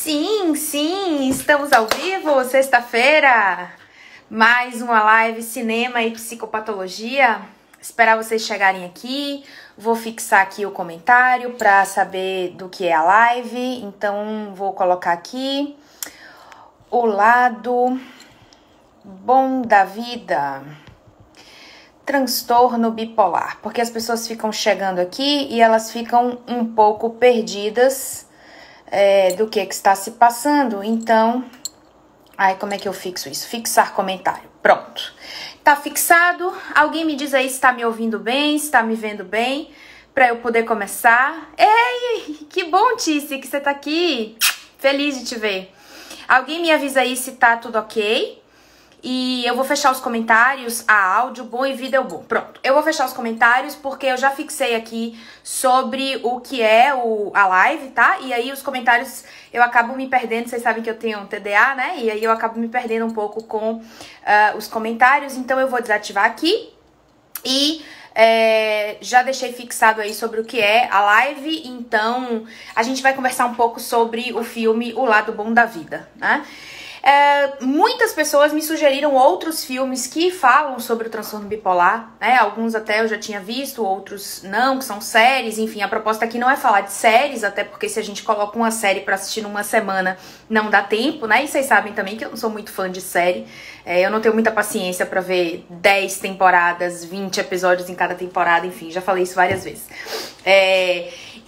Sim, sim, estamos ao vivo, sexta-feira, mais uma live Cinema e Psicopatologia. Esperar vocês chegarem aqui, vou fixar aqui o comentário para saber do que é a live, então vou colocar aqui o lado bom da vida, transtorno bipolar, porque as pessoas ficam chegando aqui e elas ficam um pouco perdidas do que está se passando. Então, como é que eu fixo isso? Fixar comentário. Pronto. Tá fixado. Alguém me diz aí se tá me ouvindo bem, se tá me vendo bem, para eu poder começar. Ei, que bom, Tice, que você tá aqui. Feliz de te ver. Alguém me avisa aí se tá tudo ok. E eu vou fechar os comentários, áudio, bom e vídeo bom. Pronto, eu vou fechar os comentários porque eu já fixei aqui sobre o que é a live, tá? E aí os comentários eu acabo me perdendo, vocês sabem que eu tenho um TDA, né? E aí eu acabo me perdendo um pouco com os comentários, então eu vou desativar aqui. E já deixei fixado aí sobre o que é a live, então a gente vai conversar um pouco sobre o filme O Lado Bom da Vida, né? Muitas pessoas me sugeriram outros filmes que falam sobre o transtorno bipolar, né? Alguns até eu já tinha visto, outros não, que são séries. Enfim, a proposta aqui não é falar de séries, até porque se a gente coloca uma série pra assistir numa semana, não dá tempo, né? E vocês sabem também que eu não sou muito fã de série. Eu não tenho muita paciência pra ver 10 temporadas, 20 episódios em cada temporada, enfim, já falei isso várias vezes.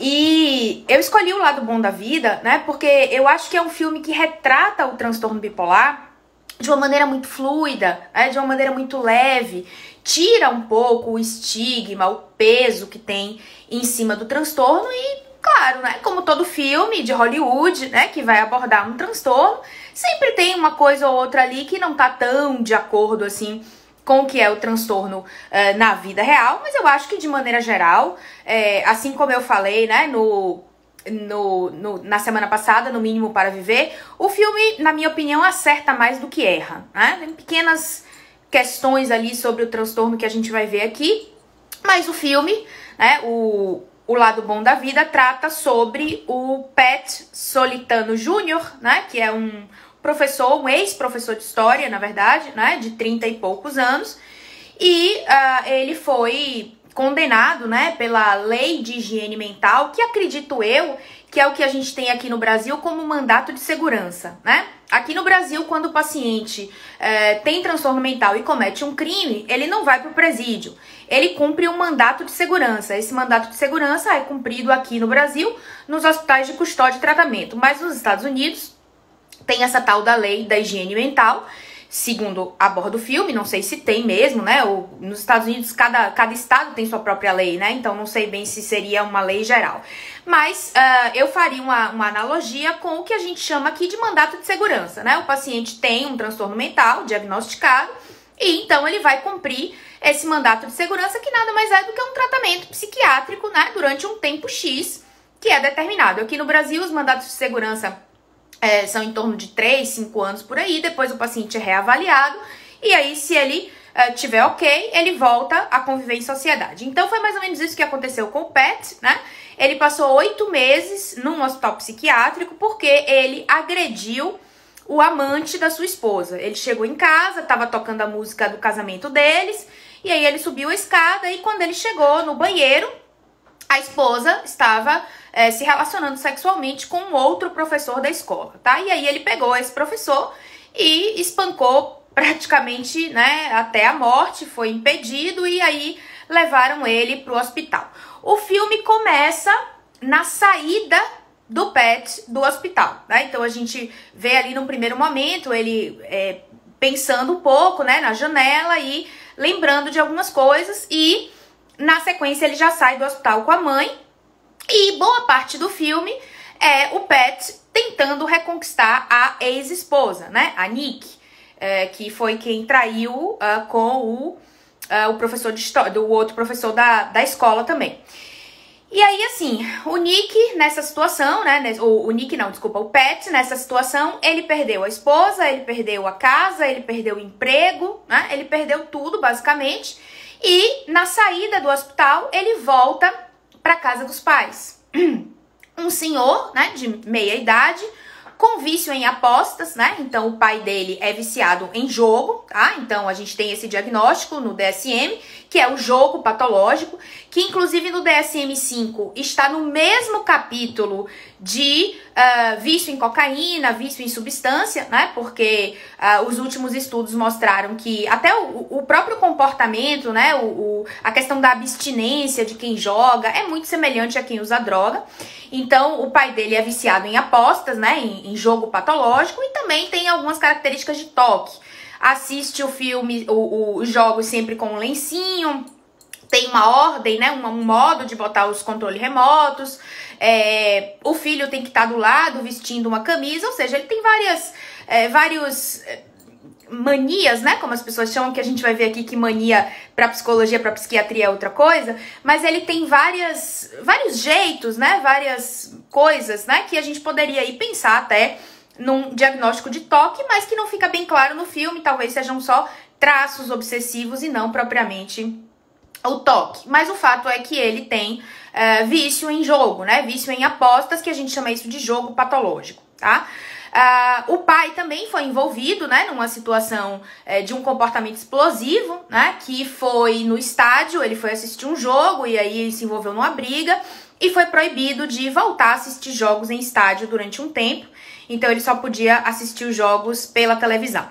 E eu escolhi O Lado Bom da Vida, né, porque eu acho que é um filme que retrata o transtorno bipolar de uma maneira muito fluida, né, de uma maneira muito leve, tira um pouco o estigma, o peso que tem em cima do transtorno e, claro, né, como todo filme de Hollywood, né, que vai abordar um transtorno, sempre tem uma coisa ou outra ali que não tá tão de acordo, assim, com o que é o transtorno na vida real, mas eu acho que de maneira geral, assim como eu falei, né, na semana passada, No Mínimo para Viver, o filme, na minha opinião, acerta mais do que erra, né? Tem pequenas questões ali sobre o transtorno que a gente vai ver aqui, mas o filme, né, o Lado Bom da Vida, trata sobre o Pat Solitano Jr., né, que é um professor, um ex-professor de história, na verdade, né, de 30 e poucos anos, e ele foi condenado, né, pela lei de higiene mental, que acredito eu que é o que a gente tem aqui no Brasil como mandato de segurança, né? Aqui no Brasil, quando o paciente tem transtorno mental e comete um crime, ele não vai para o presídio, ele cumpre um mandato de segurança. Esse mandato de segurança é cumprido aqui no Brasil, nos hospitais de custódia e tratamento, mas nos Estados Unidos tem essa tal da lei da higiene mental, segundo aborda o filme, não sei se tem mesmo, né? Nos Estados Unidos, cada estado tem sua própria lei, né? Então não sei bem se seria uma lei geral. Mas eu faria uma analogia com o que a gente chama aqui de mandato de segurança, né? O paciente tem um transtorno mental diagnosticado e então ele vai cumprir esse mandato de segurança, que nada mais é do que um tratamento psiquiátrico, né? Durante um tempo X que é determinado. Aqui no Brasil, os mandatos de segurança são em torno de 3, 5 anos por aí, depois o paciente é reavaliado, e aí se ele tiver ok, ele volta a conviver em sociedade. Então foi mais ou menos isso que aconteceu com o Pat, né? Ele passou 8 meses num hospital psiquiátrico porque ele agrediu o amante da sua esposa. Ele chegou em casa, estava tocando a música do casamento deles, e aí ele subiu a escada, e quando ele chegou no banheiro, a esposa estava se relacionando sexualmente com um outro professor da escola, tá? E aí ele pegou esse professor e espancou praticamente, né, até a morte, foi impedido, e aí levaram ele para o hospital. O filme começa na saída do Pat do hospital, né? Então a gente vê ali no primeiro momento ele pensando um pouco, né, na janela e lembrando de algumas coisas, e na sequência ele já sai do hospital com a mãe. E boa parte do filme é o Pat tentando reconquistar a ex-esposa, né? A Nick, que foi quem traiu com o professor de história, do outro professor da escola também. E aí, assim, o Nick nessa situação, né? O Pat nessa situação, ele perdeu a esposa, ele perdeu a casa, ele perdeu o emprego, né? Ele perdeu tudo, basicamente. E na saída do hospital, ele volta para casa dos pais. Um senhor, né, de meia idade, com vício em apostas, né? Então o pai dele é viciado em jogo, tá? Então a gente tem esse diagnóstico no DSM, que é o jogo patológico, que inclusive no DSM-5 está no mesmo capítulo de vício em cocaína, vício em substância, né? Porque os últimos estudos mostraram que até o próprio comportamento, né? A questão da abstinência de quem joga é muito semelhante a quem usa droga. Então, o pai dele é viciado em apostas, né? Em jogo patológico, e também tem algumas características de toque. Assiste o filme, os jogos sempre com um lencinho, tem uma ordem, né? Um modo de botar os controles remotos. O filho tem que estar do lado vestindo uma camisa, ou seja, ele tem vários manias, né? Como as pessoas chamam, que a gente vai ver aqui que mania para psicologia, para psiquiatria é outra coisa, mas ele tem vários jeitos, né? Várias coisas, né? Que a gente poderia aí pensar até num diagnóstico de toque, mas que não fica bem claro no filme, talvez sejam só traços obsessivos e não propriamente o toque. Mas o fato é que ele tem vício em jogo, né? Vício em apostas, que a gente chama isso de jogo patológico, tá? O pai também foi envolvido, né, numa situação de um comportamento explosivo, né, que foi no estádio. Ele foi assistir um jogo e aí ele se envolveu numa briga e foi proibido de voltar a assistir jogos em estádio durante um tempo. Então ele só podia assistir os jogos pela televisão.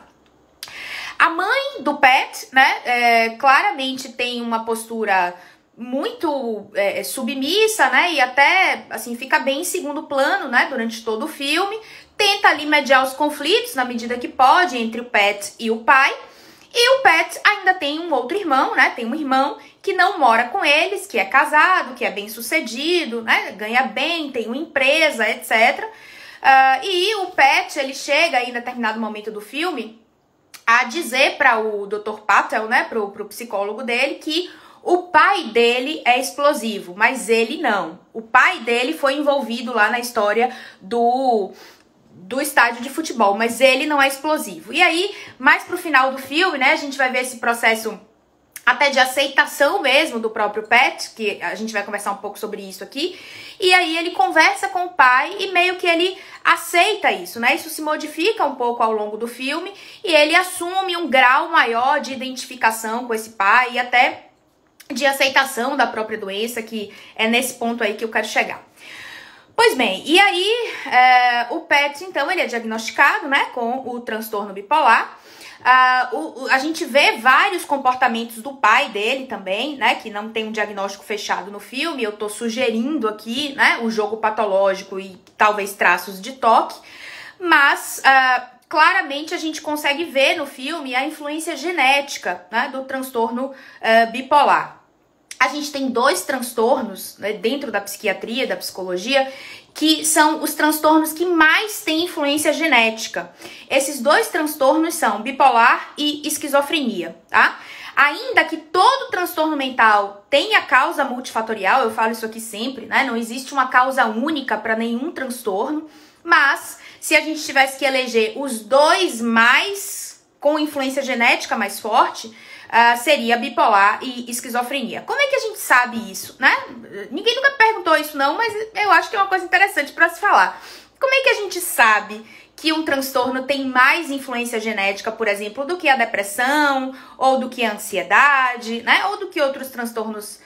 A mãe do Pat, né, claramente tem uma postura muito submissa, né, e até, assim, fica bem em segundo plano, né, durante todo o filme. Tenta ali mediar os conflitos na medida que pode entre o Pat e o pai. E o Pat ainda tem um outro irmão, né, tem um irmão que não mora com eles, que é casado, que é bem sucedido, né, ganha bem, tem uma empresa, etc. E o Pat, ele chega aí em determinado momento do filme a dizer para o Dr. Patel, né, pro psicólogo dele, que o pai dele é explosivo, mas ele não. O pai dele foi envolvido lá na história do estádio de futebol, mas ele não é explosivo. E aí, mais pro final do filme, né, a gente vai ver esse processo até de aceitação mesmo do próprio Pat, que a gente vai conversar um pouco sobre isso aqui. E aí ele conversa com o pai e meio que ele aceita isso, né? Isso se modifica um pouco ao longo do filme e ele assume um grau maior de identificação com esse pai e até de aceitação da própria doença, que é nesse ponto aí que eu quero chegar. Pois bem, e aí o Pat, então, ele é diagnosticado, né, com o transtorno bipolar. A gente vê vários comportamentos do pai dele também, né, que não tem um diagnóstico fechado no filme. Eu tô sugerindo aqui, né, o jogo patológico e talvez traços de toque, mas claramente a gente consegue ver no filme a influência genética, né, do transtorno bipolar. A gente tem dois transtornos, né, dentro da psiquiatria, da psicologia, que são os transtornos que mais têm influência genética. Esses dois transtornos são bipolar e esquizofrenia, tá? Ainda que todo transtorno mental tenha causa multifatorial, eu falo isso aqui sempre, né? Não existe uma causa única para nenhum transtorno, mas se a gente tivesse que eleger os dois mais com influência genética mais forte, seria bipolar e esquizofrenia. Como é que a gente sabe isso, né? Ninguém nunca perguntou isso não, mas eu acho que é uma coisa interessante para se falar. Como é que a gente sabe que um transtorno tem mais influência genética, por exemplo, do que a depressão, ou do que a ansiedade, né? Ou do que outros transtornos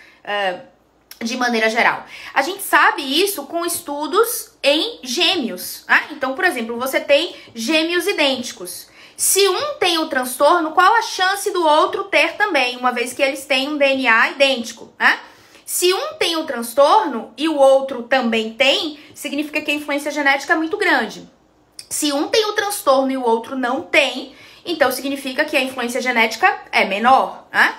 de maneira geral? A gente sabe isso com estudos em gêmeos, né? Então, por exemplo, você tem gêmeos idênticos. Se um tem o transtorno, qual a chance do outro ter também, uma vez que eles têm um DNA idêntico, né? Se um tem o transtorno e o outro também tem, significa que a influência genética é muito grande. Se um tem o transtorno e o outro não tem, então significa que a influência genética é menor, né?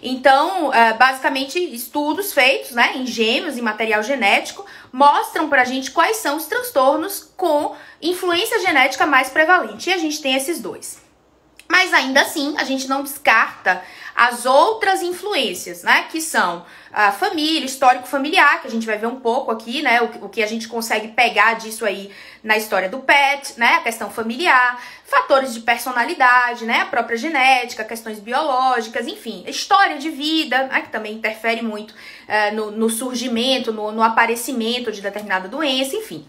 Então, basicamente, estudos feitos, né, em gêmeos, em material genético, mostram pra gente quais são os transtornos com influência genética mais prevalente. E a gente tem esses dois. Mas ainda assim, a gente não descarta as outras influências, né, que são a família, histórico familiar, que a gente vai ver um pouco aqui, né, o que a gente consegue pegar disso aí na história do Pat, né, a questão familiar, fatores de personalidade, né, a própria genética, questões biológicas, enfim, história de vida, né, que também interfere muito no surgimento, no aparecimento de determinada doença, enfim.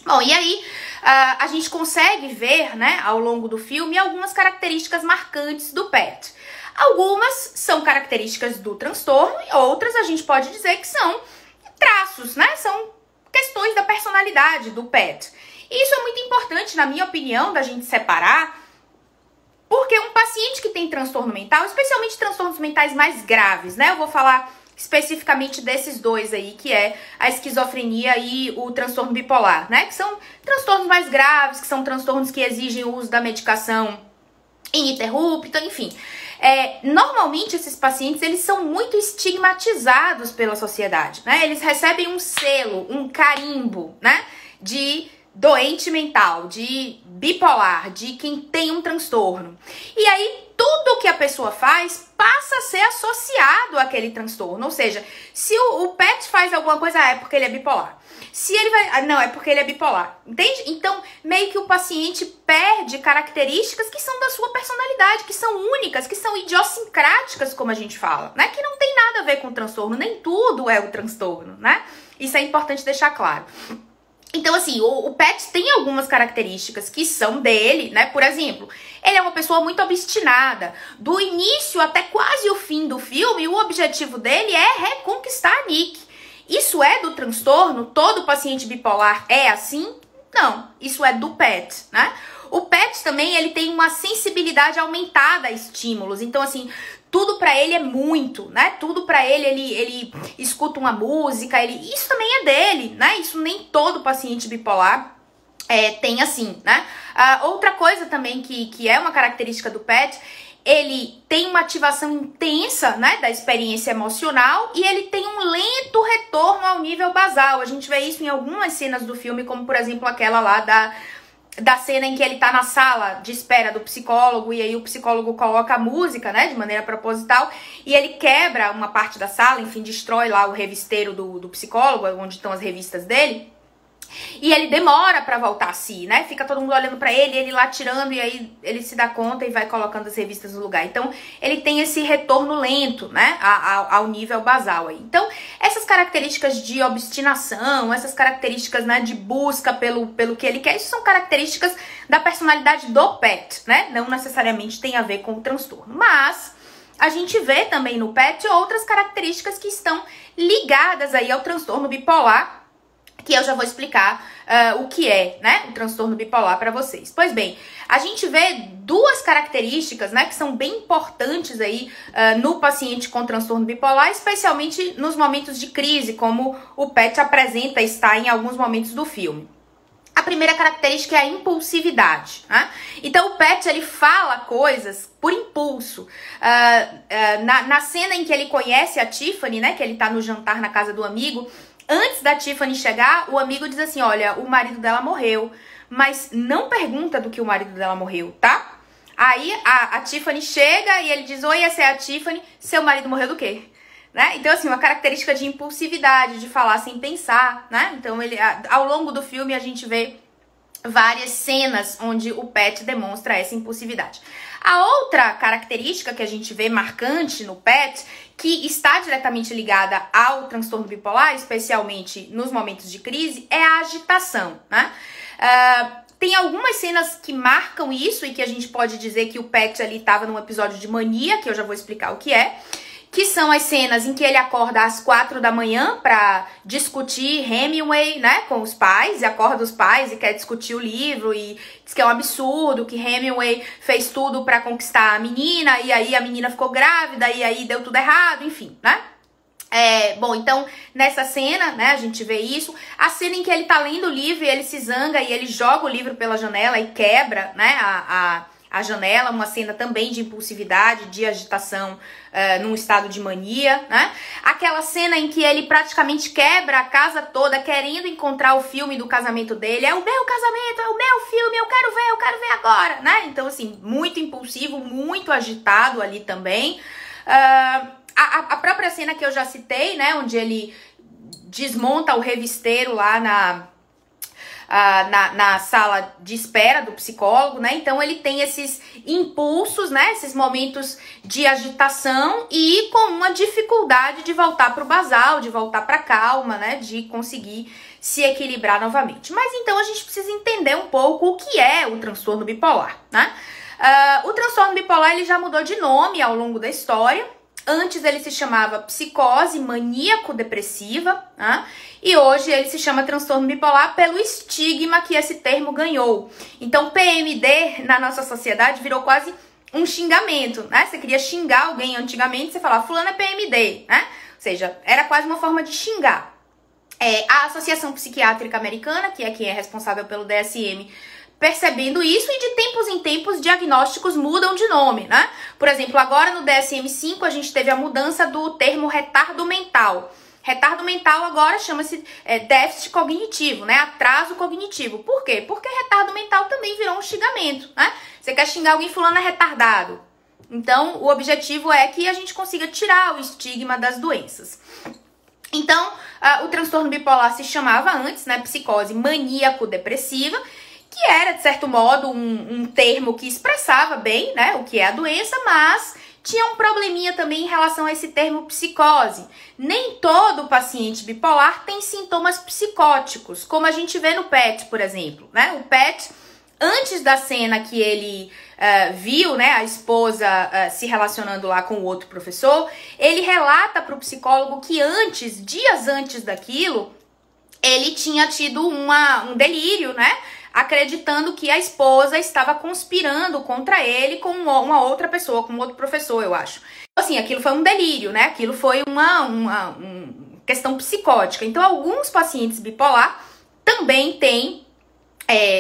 Bom, e aí a gente consegue ver, né, ao longo do filme, algumas características marcantes do Pat. Algumas são características do transtorno e outras a gente pode dizer que são traços, né? São questões da personalidade do Pat. E isso é muito importante, na minha opinião, da gente separar, porque um paciente que tem transtorno mental, especialmente transtornos mentais mais graves, né? Eu vou falar especificamente desses dois aí, que é a esquizofrenia e o transtorno bipolar, né? Que são transtornos mais graves, que são transtornos que exigem o uso da medicação ininterrupta, enfim. Normalmente esses pacientes, eles são muito estigmatizados pela sociedade, né? Eles recebem um selo, um carimbo, né? De doente mental, de bipolar, de quem tem um transtorno. E aí, tudo que a pessoa faz passa a ser associado àquele transtorno. Ou seja, se o Pat faz alguma coisa, é porque ele é bipolar. Se ele vai... não, é porque ele é bipolar. Entende? Então, meio que o paciente perde características que são da sua personalidade, que são únicas, que são idiosincráticas, como a gente fala, né? Que não tem nada a ver com o transtorno. Nem tudo é o transtorno, né? Isso é importante deixar claro. Então, assim, o Pat tem algumas características que são dele, né? Por exemplo, ele é uma pessoa muito obstinada. Do início até quase o fim do filme, o objetivo dele é reconquistar a Nick. Isso é do transtorno? Todo paciente bipolar é assim? Não, isso é do Pat, né? O Pat também, ele tem uma sensibilidade aumentada a estímulos. Então, assim, tudo pra ele é muito, né? Tudo pra ele escuta uma música, isso também é dele, né? Isso nem todo paciente bipolar tem assim, né? Outra coisa também que é uma característica do Pat, ele tem uma ativação intensa, né, da experiência emocional e ele tem um lento retorno ao nível basal. A gente vê isso em algumas cenas do filme, como por exemplo aquela lá da cena em que ele tá na sala de espera do psicólogo e aí o psicólogo coloca a música, né, de maneira proposital e ele quebra uma parte da sala, enfim, destrói lá o revisteiro do psicólogo, onde estão as revistas dele. E ele demora pra voltar a si, né? Fica todo mundo olhando pra ele, ele lá tirando, e aí ele se dá conta e vai colocando as revistas no lugar. Então, ele tem esse retorno lento, né? Ao nível basal aí. Então, essas características de obstinação, essas características, né, de busca pelo que ele quer, isso são características da personalidade do Pat, né? Não necessariamente tem a ver com o transtorno. Mas a gente vê também no Pat outras características que estão ligadas aí ao transtorno bipolar, que eu já vou explicar o que é, né, o transtorno bipolar para vocês. Pois bem, a gente vê duas características, né, que são bem importantes aí no paciente com transtorno bipolar, especialmente nos momentos de crise, como o Pat apresenta estar em alguns momentos do filme. A primeira característica é a impulsividade, né? Então o Pat, ele fala coisas por impulso. Na cena em que ele conhece a Tiffany, né, que ele tá no jantar na casa do amigo, antes da Tiffany chegar, o amigo diz assim, olha, o marido dela morreu, mas não pergunta do que o marido dela morreu, tá? Aí a Tiffany chega e ele diz, oi, essa é a Tiffany, seu marido morreu do quê? Né? Então, assim, uma característica de impulsividade, de falar sem pensar, né? Então, ao longo do filme, a gente vê várias cenas onde o Pat demonstra essa impulsividade. A outra característica que a gente vê marcante no Pat, que está diretamente ligada ao transtorno bipolar, especialmente nos momentos de crise, é a agitação, né? Tem algumas cenas que marcam isso e que a gente pode dizer que o Pat ali estava num episódio de mania, que eu já vou explicar o que é. Que são as cenas em que ele acorda às 4 da manhã para discutir Hemingway, né, com os pais, e acorda os pais e quer discutir o livro e diz que é um absurdo, que Hemingway fez tudo para conquistar a menina e aí a menina ficou grávida e aí deu tudo errado, enfim, né? Bom, então, nessa cena, né, a gente vê isso. A cena em que ele tá lendo o livro e ele se zanga e ele joga o livro pela janela e quebra, né, a janela, uma cena também de impulsividade, de agitação, num estado de mania, né? Aquela cena em que ele praticamente quebra a casa toda querendo encontrar o filme do casamento dele. É o meu casamento, é o meu filme, eu quero ver agora, né? Então, assim, muito impulsivo, muito agitado ali também. A própria cena que eu já citei, né? Onde ele desmonta o revisteiro lá na sala de espera do psicólogo, né? Então ele tem esses impulsos, né? Esses momentos de agitação e com uma dificuldade de voltar para o basal, de voltar para a calma, né? De conseguir se equilibrar novamente. Mas então a gente precisa entender um pouco o que é o transtorno bipolar, né? O transtorno bipolar ele já mudou de nome ao longo da história. Antes ele se chamava psicose maníaco-depressiva, né? E hoje ele se chama transtorno bipolar pelo estigma que esse termo ganhou. Então PMD na nossa sociedade virou quase um xingamento, né? Você queria xingar alguém antigamente, você falava fulano é PMD, né? Ou seja, era quase uma forma de xingar. A Associação Psiquiátrica Americana, que é quem é responsável pelo DSM, percebendo isso, e de tempos em tempos diagnósticos mudam de nome, né? Por exemplo, agora no DSM-5 a gente teve a mudança do termo retardo mental. Retardo mental agora chama-se déficit cognitivo, né? Atraso cognitivo. Por quê? Porque retardo mental também virou um xingamento, né? Você quer xingar alguém fulano é retardado. Então, o objetivo é que a gente consiga tirar o estigma das doenças. Então, o transtorno bipolar se chamava antes, né? Psicose maníaco-depressiva, que era, de certo modo, um termo que expressava bem, né, o que é a doença, mas tinha um probleminha também em relação a esse termo psicose. Nem todo paciente bipolar tem sintomas psicóticos, como a gente vê no PET, por exemplo, né? O PET, antes da cena que ele viu, né, a esposa se relacionando lá com o outro professor, ele relata para o psicólogo que dias antes daquilo, ele tinha tido um delírio, né? Acreditando que a esposa estava conspirando contra ele com uma outra pessoa, com outro professor, eu acho. Assim, aquilo foi um delírio, né? Aquilo foi uma questão psicótica. Então, alguns pacientes bipolar também têm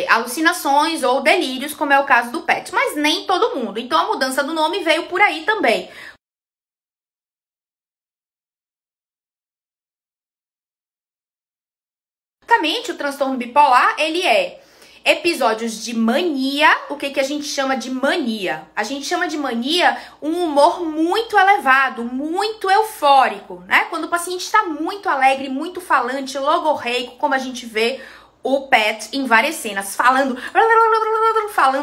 alucinações ou delírios, como é o caso do PET, mas nem todo mundo. Então, a mudança do nome veio por aí também. Basicamente, o transtorno bipolar, ele é episódios de mania. O que a gente chama de mania? A gente chama de mania um humor muito elevado, muito eufórico, né? Quando o paciente está muito alegre, muito falante, logorreico, como a gente vê o PET em várias cenas, falando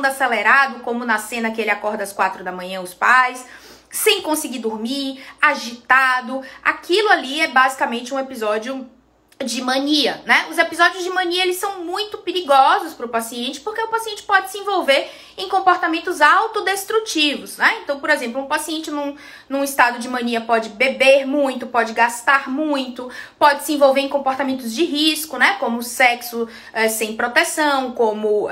acelerado, como na cena que ele acorda às 4 da manhã, os pais, sem conseguir dormir, agitado. Aquilo ali é basicamente um episódio de mania, né? Os episódios de mania, eles são muito perigosos para o paciente, porque o paciente pode se envolver em comportamentos autodestrutivos, né? Então, por exemplo, um paciente num estado de mania pode beber muito, pode gastar muito, pode se envolver em comportamentos de risco, né? Como sexo sem proteção, como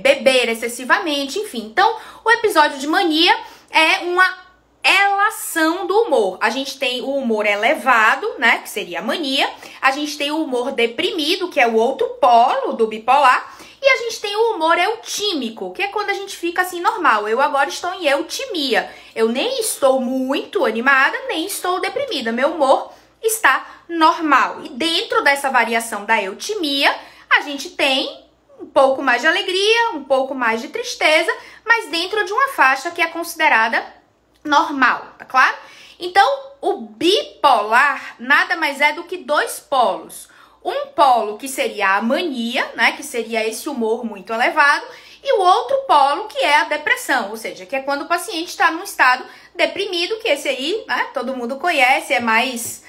beber excessivamente, enfim. Então, o episódio de mania é uma elação do humor. A gente tem o humor elevado, né, que seria a mania. A gente tem o humor deprimido, que é o outro polo do bipolar. E a gente tem o humor eutímico, que é quando a gente fica assim normal. Eu agora estou em eutimia. Eu nem estou muito animada, nem estou deprimida. Meu humor está normal. E dentro dessa variação da eutimia, a gente tem um pouco mais de alegria, um pouco mais de tristeza, mas dentro de uma faixa que é considerada normal, tá claro? Então, o bipolar nada mais é do que dois polos. Um polo que seria a mania, né, que seria esse humor muito elevado, e o outro polo que é a depressão, ou seja, que é quando o paciente está num estado deprimido, que esse aí, né, todo mundo conhece, é mais...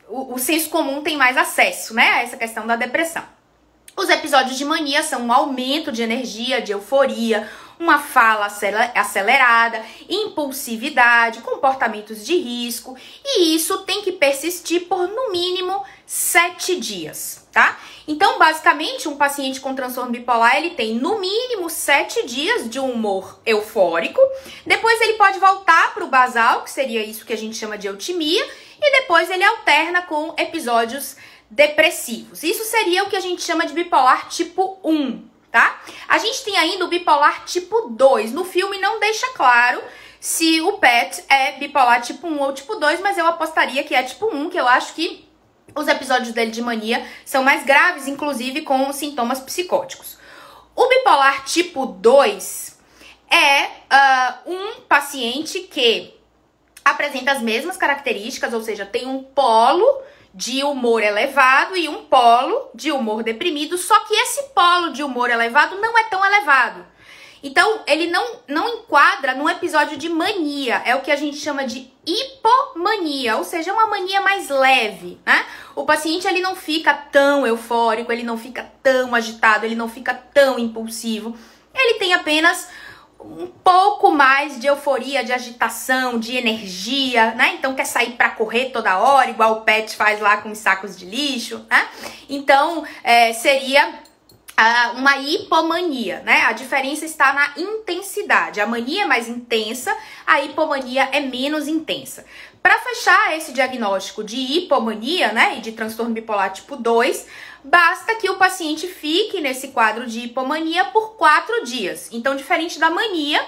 o senso comum tem mais acesso, né, a essa questão da depressão. Os episódios de mania são um aumento de energia, de euforia, uma fala acelerada, impulsividade, comportamentos de risco, e isso tem que persistir por no mínimo 7 dias, tá? Então, basicamente, um paciente com transtorno bipolar, ele tem no mínimo 7 dias de um humor eufórico, depois ele pode voltar para o basal, que seria isso que a gente chama de eutimia, e depois ele alterna com episódios depressivos. Isso seria o que a gente chama de bipolar tipo 1. Tá? A gente tem ainda o bipolar tipo 2. No filme não deixa claro se o PET é bipolar tipo 1 ou tipo 2, mas eu apostaria que é tipo 1, que eu acho que os episódios dele de mania são mais graves, inclusive com sintomas psicóticos. O bipolar tipo 2 é um paciente que apresenta as mesmas características, ou seja, tem um polo de humor elevado e um polo de humor deprimido, só que esse polo de humor elevado não é tão elevado. Então, ele não enquadra num episódio de mania, é o que a gente chama de hipomania, ou seja, uma mania mais leve, né? O paciente, ele não fica tão eufórico, ele não fica tão agitado, ele não fica tão impulsivo. Ele tem apenas um pouco mais de euforia, de agitação, de energia, né? Então quer sair para correr toda hora, igual o Pet faz lá com os sacos de lixo, né? Então seria uma hipomania, né? A diferença está na intensidade. A mania é mais intensa, a hipomania é menos intensa. Para fechar esse diagnóstico de hipomania, né, e de transtorno bipolar tipo 2, basta que o paciente fique nesse quadro de hipomania por 4 dias. Então, diferente da mania,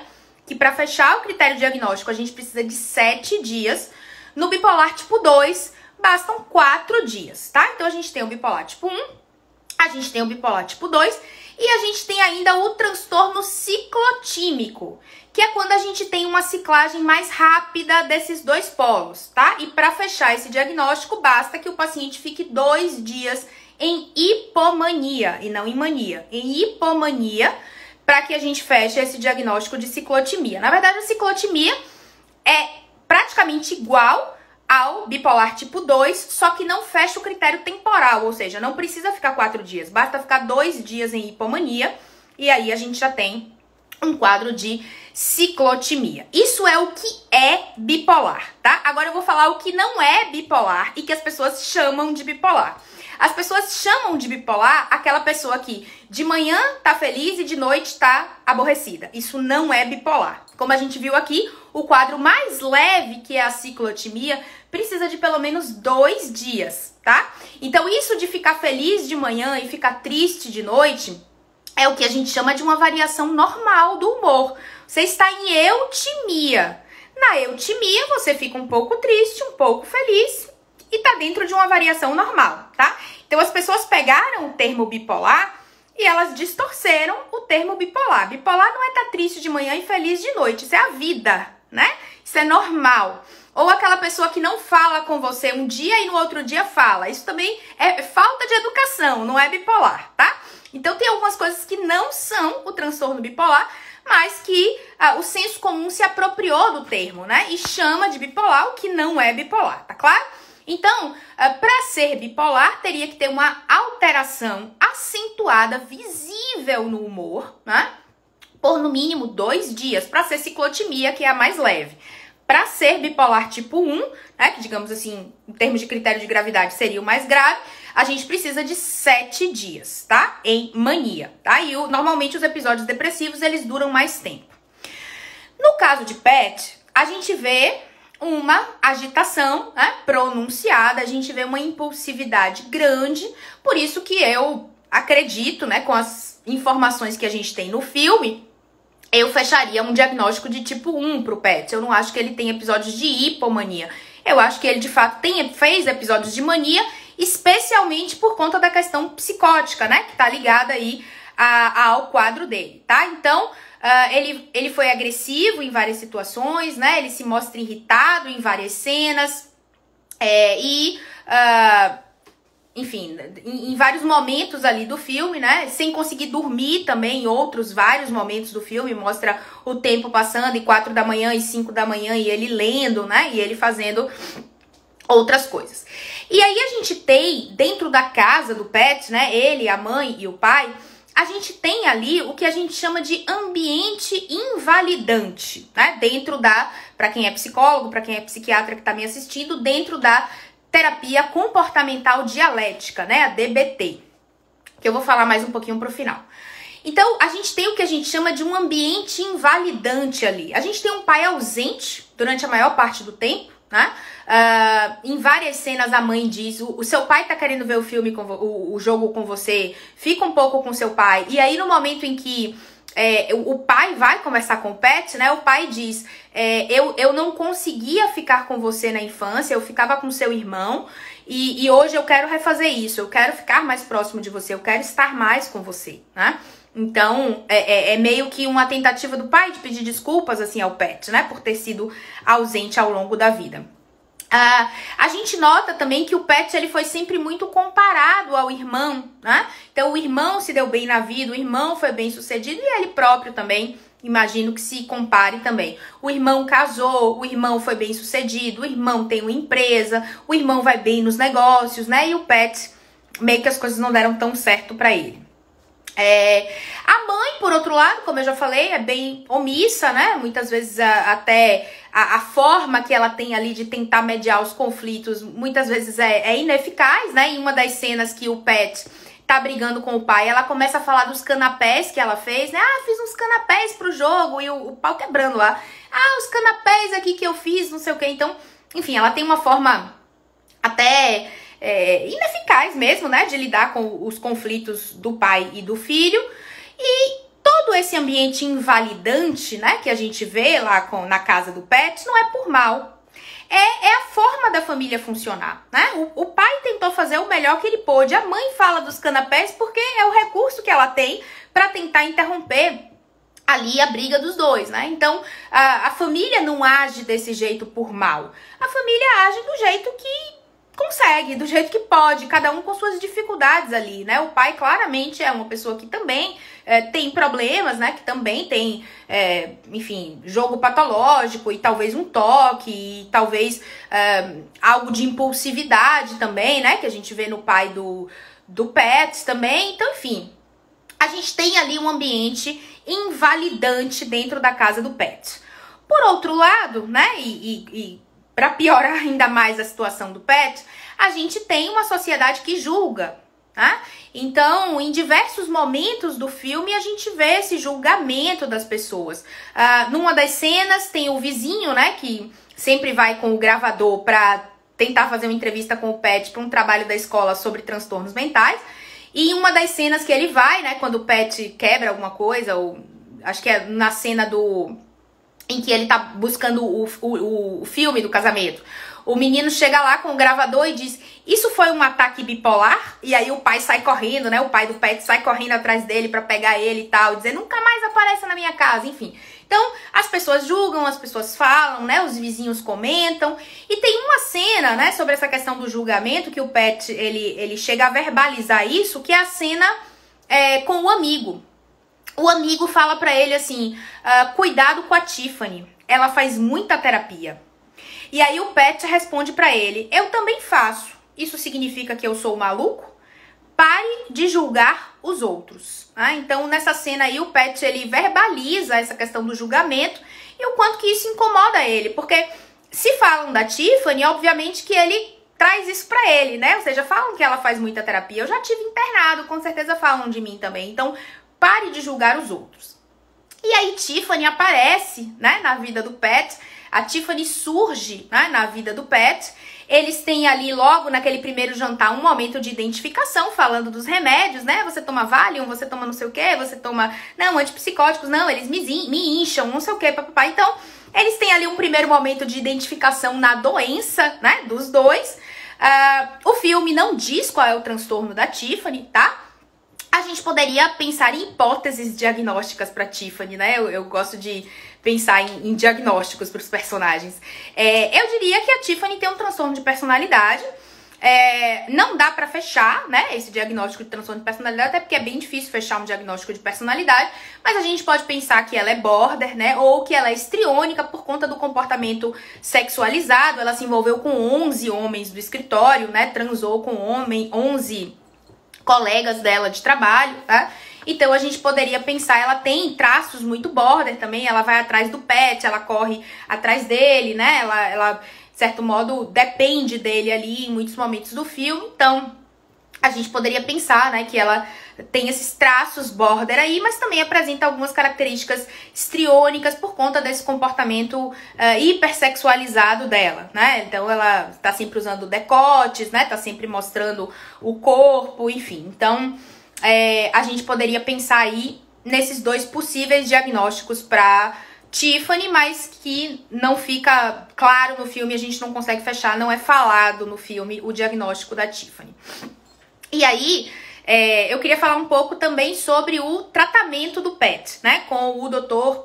que para fechar o critério diagnóstico a gente precisa de 7 dias, no bipolar tipo 2 bastam 4 dias, tá? Então, a gente tem o bipolar tipo 1, a gente tem o bipolar tipo 2 e a gente tem ainda o transtorno ciclotímico, que é quando a gente tem uma ciclagem mais rápida desses dois polos, tá? E para fechar esse diagnóstico, basta que o paciente fique 2 dias em hipomania e não em mania. Em hipomania, para que a gente feche esse diagnóstico de ciclotimia. Na verdade, a ciclotimia é praticamente igual ao bipolar tipo 2, só que não fecha o critério temporal, ou seja, não precisa ficar 4 dias, basta ficar 2 dias em hipomania e aí a gente já tem um quadro de ciclotimia. Isso é o que é bipolar, tá? Agora eu vou falar o que não é bipolar e que as pessoas chamam de bipolar. As pessoas chamam de bipolar aquela pessoa que de manhã tá feliz e de noite tá aborrecida. Isso não é bipolar. Como a gente viu aqui, o quadro mais leve, que é a ciclotimia, precisa de pelo menos 2 dias, tá? Então isso de ficar feliz de manhã e ficar triste de noite é o que a gente chama de uma variação normal do humor. Você está em eutimia. Na eutimia, você fica um pouco triste, um pouco feliz e tá dentro de uma variação normal, tá? Então as pessoas pegaram o termo bipolar e elas distorceram o termo bipolar. Bipolar não é estar triste de manhã e feliz de noite, isso é a vida, né? Isso é normal. Ou aquela pessoa que não fala com você um dia e no outro dia fala. Isso também é falta de educação, não é bipolar, tá? Então tem algumas coisas que não são o transtorno bipolar, mas que o senso comum se apropriou do termo, né? E chama de bipolar o que não é bipolar, tá claro? Então, para ser bipolar, teria que ter uma alteração acentuada, visível no humor, né? Por no mínimo 2 dias, para ser ciclotimia, que é a mais leve. Para ser bipolar tipo 1, né, que digamos assim, em termos de critério de gravidade seria o mais grave, a gente precisa de 7 dias, tá? Em mania, tá? E normalmente os episódios depressivos, eles duram mais tempo. No caso de Pet, a gente vê uma agitação, né, pronunciada, a gente vê uma impulsividade grande, por isso que eu acredito, né, com as informações que a gente tem no filme, eu fecharia um diagnóstico de tipo 1 pro Pet. Eu não acho que ele tem episódios de hipomania. Eu acho que ele, de fato, fez episódios de mania, especialmente por conta da questão psicótica, né? Que tá ligada aí ao quadro dele, tá? Então, ele foi agressivo em várias situações, né? Ele se mostra irritado em várias cenas. Enfim, em vários momentos ali do filme, né, sem conseguir dormir também, em outros vários momentos do filme, mostra o tempo passando, e 4 da manhã e 5 da manhã, e ele lendo, né, e ele fazendo outras coisas. E aí a gente tem, dentro da casa do Pet, né, ele, a mãe e o pai, a gente tem ali o que a gente chama de ambiente invalidante, né, dentro da, para quem é psicólogo, para quem é psiquiatra que tá me assistindo, dentro da terapia comportamental dialética, né, a DBT, que eu vou falar mais um pouquinho pro final. Então, a gente tem o que a gente chama de um ambiente invalidante ali. A gente tem um pai ausente durante a maior parte do tempo, né? Em várias cenas a mãe diz, o seu pai tá querendo ver o filme, o jogo com você, fica um pouco com seu pai. E aí, no momento em que o pai vai conversar com o Pet, né? O pai diz, eu não conseguia ficar com você na infância, eu ficava com seu irmão e hoje eu quero refazer isso, eu quero ficar mais próximo de você, eu quero estar mais com você, né? Então, é meio que uma tentativa do pai de pedir desculpas, assim, ao Pet, né? Por ter sido ausente ao longo da vida. A gente nota também que o Pet, ele foi sempre muito comparado ao irmão, né? Então o irmão se deu bem na vida, o irmão foi bem sucedido e ele próprio também imagino que se compare também. O irmão casou, o irmão foi bem sucedido, o irmão tem uma empresa, o irmão vai bem nos negócios, né? E o Pat, meio que as coisas não deram tão certo pra ele. A mãe, por outro lado, como eu já falei, é bem omissa, né? Muitas vezes até a forma que ela tem ali de tentar mediar os conflitos, muitas vezes é ineficaz, né? Em uma das cenas que o Pat tá brigando com o pai, ela começa a falar dos canapés que ela fez, né? Ah, fiz uns canapés pro jogo, e o pau quebrando lá. Ah, os canapés aqui que eu fiz, não sei o que. Então, enfim, ela tem uma forma até ineficaz mesmo, né? De lidar com os conflitos do pai e do filho. E todo esse ambiente invalidante, né? Que a gente vê lá na casa do Pat, não é por mal. É a forma da família funcionar, né? O pai tentou fazer o melhor que ele pôde. A mãe fala dos canapés porque é o recurso que ela tem para tentar interromper ali a briga dos dois, né? Então, a família não age desse jeito por mal. A família age do jeito que consegue, do jeito que pode, cada um com suas dificuldades ali, né? O pai claramente é uma pessoa que também tem problemas, né? Que também tem, enfim, jogo patológico e talvez um toque, e talvez algo de impulsividade também, né? Que a gente vê no pai do Pat também. Então, enfim, a gente tem ali um ambiente invalidante dentro da casa do Pat. Por outro lado, né? E para piorar ainda mais a situação do Pat, a gente tem uma sociedade que julga, tá? Então, em diversos momentos do filme, a gente vê esse julgamento das pessoas. Numa das cenas, tem o vizinho, né, que sempre vai com o gravador para tentar fazer uma entrevista com o Pat para um trabalho da escola sobre transtornos mentais. E em uma das cenas que ele vai, né, quando o Pat quebra alguma coisa, ou acho que é na cena em que ele tá buscando o filme do casamento. O menino chega lá com o gravador e diz, isso foi um ataque bipolar? E aí o pai sai correndo, né? O pai do Pat sai correndo atrás dele pra pegar ele e tal, dizer, nunca mais apareça na minha casa, enfim. Então, as pessoas julgam, as pessoas falam, né? Os vizinhos comentam. E tem uma cena, né, sobre essa questão do julgamento, que o Pat, ele chega a verbalizar isso, que é a cena com o amigo. O amigo fala pra ele assim, cuidado com a Tiffany, ela faz muita terapia. E aí o Pat responde pra ele, eu também faço. Isso significa que eu sou maluco? Pare de julgar os outros. Então nessa cena aí o Pat, ele verbaliza essa questão do julgamento e o quanto que isso incomoda ele. Porque se falam da Tiffany, obviamente que ele traz isso pra ele, né? Ou seja, falam que ela faz muita terapia. Eu já tive internado, com certeza falam de mim também. Então pare de julgar os outros. E aí Tiffany aparece, né, na vida do Pat. A Tiffany surge, né, na vida do Pat. Eles têm ali logo naquele primeiro jantar um momento de identificação, falando dos remédios, né? Você toma Valium, você toma não sei o que, você toma, não, antipsicóticos, não, eles me incham, não sei o que, papapá. Então, eles têm ali um primeiro momento de identificação na doença, né, dos dois. O filme não diz qual é o transtorno da Tiffany, tá? A gente poderia pensar em hipóteses diagnósticas para Tiffany, né? Eu gosto de pensar em diagnósticos para os personagens. Eu diria que a Tiffany tem um transtorno de personalidade. Não dá para fechar, né, esse diagnóstico de transtorno de personalidade, até porque é bem difícil fechar um diagnóstico de personalidade, mas a gente pode pensar que ela é border, né, ou que ela é histriônica por conta do comportamento sexualizado. Ela se envolveu com 11 homens do escritório, né, transou com 11 colegas dela de trabalho, tá? Então a gente poderia pensar, ela tem traços muito border também, ela vai atrás do Pat, ela corre atrás dele, né? Ela de certo modo, depende dele ali em muitos momentos do filme. Então, a gente poderia pensar, né, que ela tem esses traços border aí, mas também apresenta algumas características histriônicas por conta desse comportamento hipersexualizado dela, né? Então, ela tá sempre usando decotes, né? Tá sempre mostrando o corpo, enfim. Então, a gente poderia pensar aí nesses dois possíveis diagnósticos para Tiffany, mas que não fica claro no filme, a gente não consegue fechar, não é falado no filme o diagnóstico da Tiffany. E aí, eu queria falar um pouco também sobre o tratamento do Pat, né, com o Dr.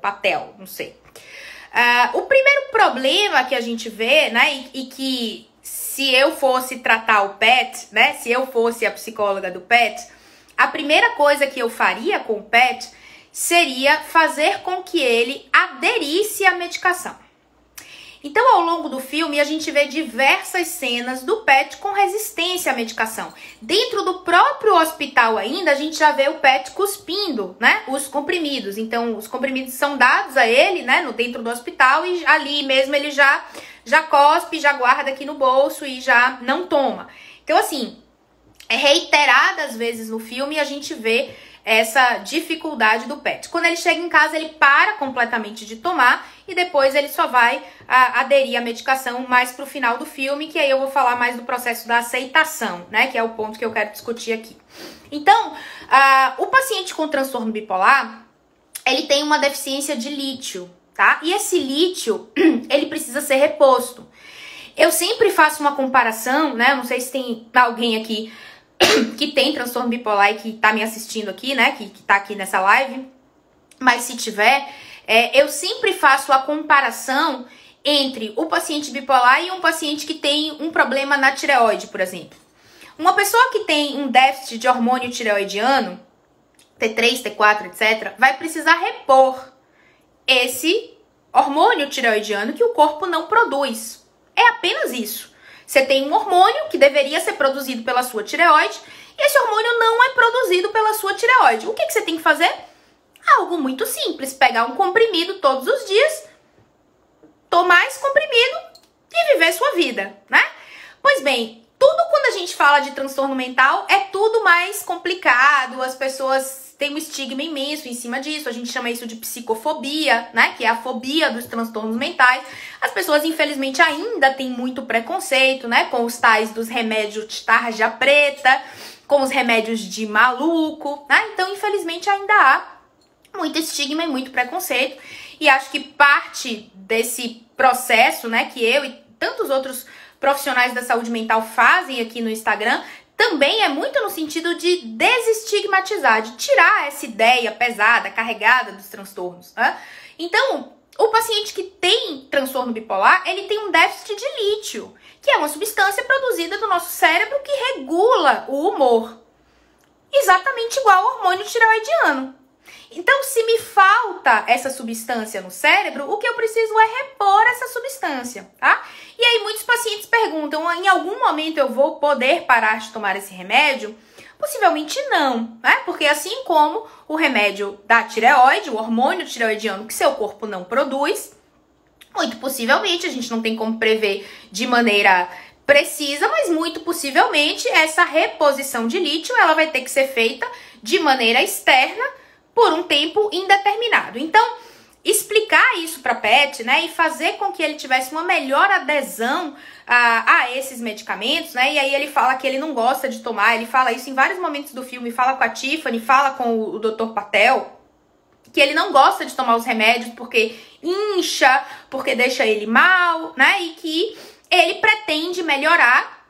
Patel, não sei. O primeiro problema que a gente vê, né, e que se eu fosse tratar o Pat, né, se eu fosse a psicóloga do Pat, a primeira coisa que eu faria com o Pat seria fazer com que ele aderisse à medicação. Então, ao longo do filme, a gente vê diversas cenas do Pat com resistência à medicação. Dentro do próprio hospital ainda, a gente já vê o Pat cuspindo, né, os comprimidos. Então, os comprimidos são dados a ele, né, dentro do hospital, e ali mesmo ele já cospe, já guarda aqui no bolso e já não toma. Então, assim, reiteradas vezes no filme a gente vê essa dificuldade do Pat. Quando ele chega em casa, ele para completamente de tomar e depois ele só vai aderir à medicação mais pro final do filme, que aí eu vou falar mais do processo da aceitação, né, que é o ponto que eu quero discutir aqui. Então, o paciente com transtorno bipolar, ele tem uma deficiência de lítio, tá? E esse lítio, ele precisa ser reposto. Eu sempre faço uma comparação, né, não sei se tem alguém aqui que tem transtorno bipolar e que tá me assistindo aqui, né, que tá aqui nessa live, mas se tiver, eu sempre faço a comparação entre o paciente bipolar e um paciente que tem um problema na tireoide, por exemplo. Uma pessoa que tem um déficit de hormônio tireoidiano, T3, T4, etc., vai precisar repor esse hormônio tireoidiano que o corpo não produz. É apenas isso. Você tem um hormônio que deveria ser produzido pela sua tireoide e esse hormônio não é produzido pela sua tireoide. O que você tem que fazer? Algo muito simples. Pegar um comprimido todos os dias, tomar esse comprimido e viver sua vida, né? Pois bem, tudo quando a gente fala de transtorno mental é tudo mais complicado, as pessoas têm um estigma imenso em cima disso, a gente chama isso de psicofobia, né, que é a fobia dos transtornos mentais. As pessoas, infelizmente, ainda têm muito preconceito, né, com os tais dos remédios de tarja preta, com os remédios de maluco, né, então, infelizmente, ainda há muito estigma e muito preconceito, e acho que parte desse processo, né, que eu e tantos outros profissionais da saúde mental fazem aqui no Instagram, também é muito no sentido de desestigmatizar, de tirar essa ideia pesada, carregada dos transtornos, né? Então, o paciente que tem transtorno bipolar, ele tem um déficit de lítio, que é uma substância produzida do nosso cérebro que regula o humor, exatamente igual ao hormônio tireoidiano. Então, se me falta essa substância no cérebro, o que eu preciso é repor essa substância, tá? E aí muitos pacientes perguntam, em algum momento eu vou poder parar de tomar esse remédio? Possivelmente não, né? Porque assim como o remédio da tireoide, o hormônio tireoidiano que seu corpo não produz, muito possivelmente, a gente não tem como prever de maneira precisa, mas muito possivelmente essa reposição de lítio, ela vai ter que ser feita de maneira externa, por um tempo indeterminado. Então, explicar isso para Pat, né, e fazer com que ele tivesse uma melhor adesão a esses medicamentos, né, e aí ele fala que ele não gosta de tomar, ele fala isso em vários momentos do filme, fala com a Tiffany, fala com o Dr. Patel, que ele não gosta de tomar os remédios porque incha, porque deixa ele mal, né, e que ele pretende melhorar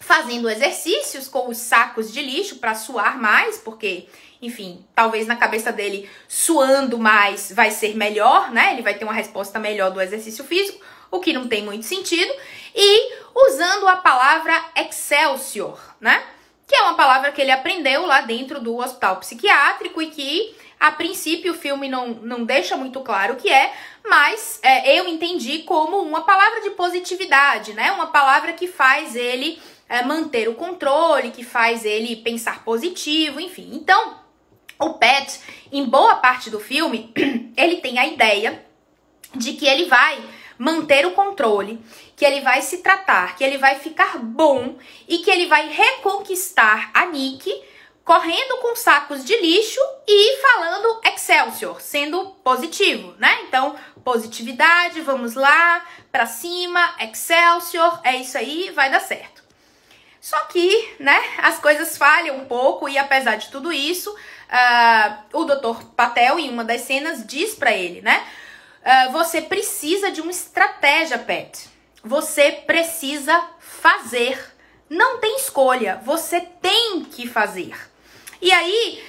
fazendo exercícios com os sacos de lixo para suar mais, porque... Enfim, talvez na cabeça dele, suando mais vai ser melhor, né? Ele vai ter uma resposta melhor do exercício físico, o que não tem muito sentido. E usando a palavra Excelsior, né? Que é uma palavra que ele aprendeu lá dentro do hospital psiquiátrico e que, a princípio, o filme não deixa muito claro o que é, mas eu entendi como uma palavra de positividade, né? Uma palavra que faz ele manter o controle, que faz ele pensar positivo, enfim. Então... O Pat, em boa parte do filme, ele tem a ideia de que ele vai manter o controle, que ele vai se tratar, que ele vai ficar bom e que ele vai reconquistar a Nick correndo com sacos de lixo e falando Excelsior, sendo positivo, né? Então, positividade, vamos lá, pra cima, Excelsior, é isso aí, vai dar certo. Só que, né, as coisas falham um pouco e apesar de tudo isso... o Dr. Patel, em uma das cenas, diz pra ele, né? Você precisa de uma estratégia, Pat. Você precisa fazer. Não tem escolha. Você tem que fazer. E aí,